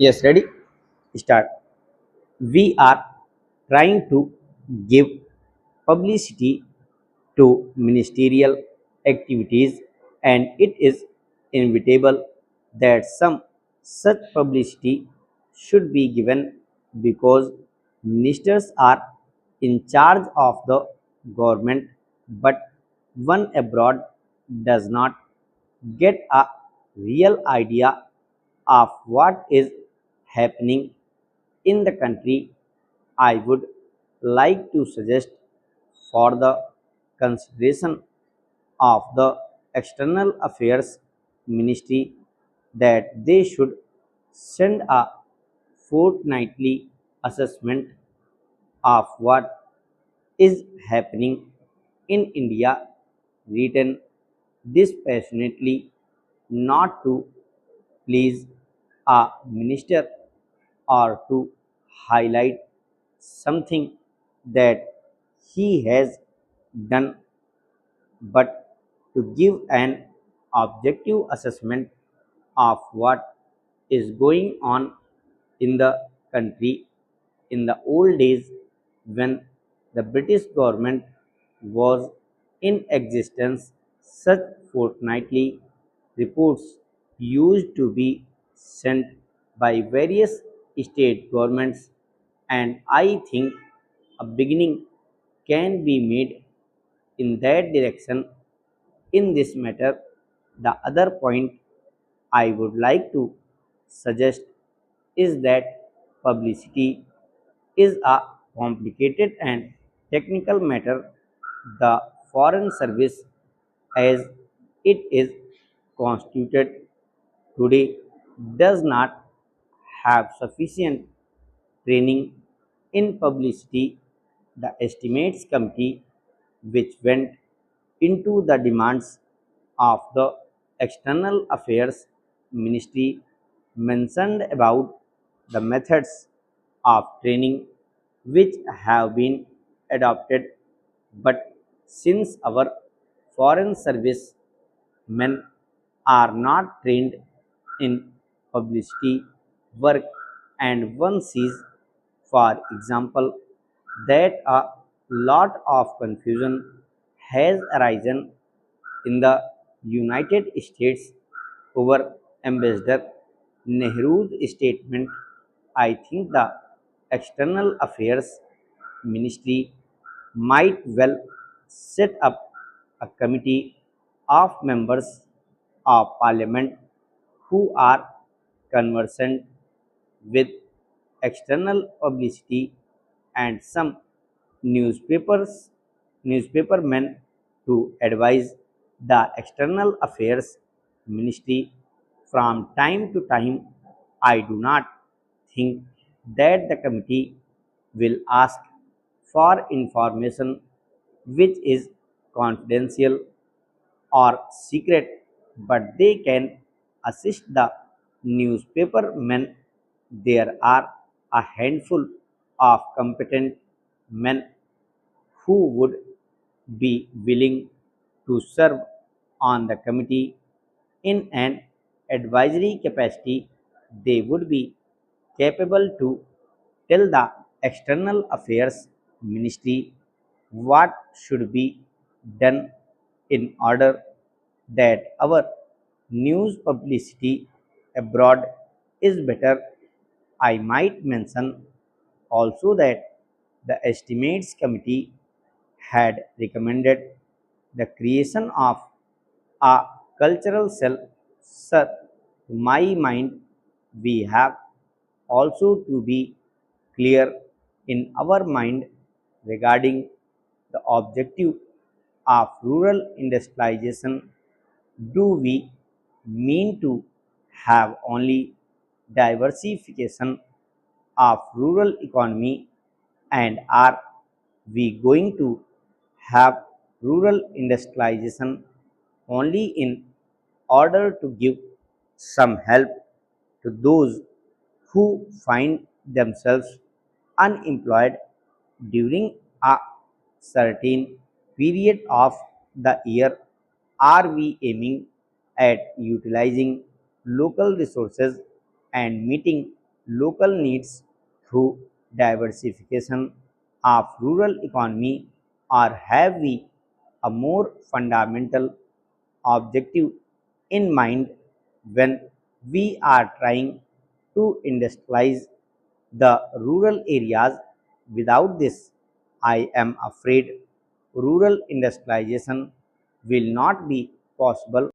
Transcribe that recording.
Yes, ready? Start. We are trying to give publicity to ministerial activities, and it is inevitable that some such publicity should be given because ministers are in charge of the government, but one abroad does not get a real idea of what is happening in the country. I would like to suggest for the consideration of the External Affairs Ministry that they should send a fortnightly assessment of what is happening in India, written dispassionately, not to please a minister or to highlight something that he has done, but to give an objective assessment of what is going on in the country. In the old days, when the British government was in existence, such fortnightly reports used to be sent by various state governments, and I think a beginning can be made in that direction in this matter. The other point I would like to suggest is that publicity is a complicated and technical matter. The Foreign Service, as it is constituted today, does not have sufficient training in publicity. The Estimates Committee, which went into the demands of the External Affairs Ministry, mentioned about the methods of training which have been adopted, but since our foreign service men are not trained in publicity work, and one sees, for example, that a lot of confusion has arisen in the United States over Ambassador Nehru's statement. I think the External Affairs Ministry might well set up a committee of members of parliament who are conversant with external publicity, and some newspapermen to advise the External Affairs Ministry from time to time. I do not think that the committee will ask for information which is confidential or secret, but they can assist the newspapermen. There are a handful of competent men who would be willing to serve on the committee in an advisory capacity. They would be capable to tell the External Affairs Ministry what should be done in order that our news publicity abroad is better. I might mention also that the Estimates Committee had recommended the creation of a cultural cell. Sir, to my mind, we have also to be clear in our mind regarding the objective of rural industrialization. Do we mean to have only diversification of rural economy, and are we going to have rural industrialization only in order to give some help to those who find themselves unemployed during a certain period of the year? Are we aiming at utilizing local resources and meeting local needs through diversification of rural economy, or have we a more fundamental objective in mind when we are trying to industrialize the rural areas? Without this, I am afraid rural industrialization will not be possible.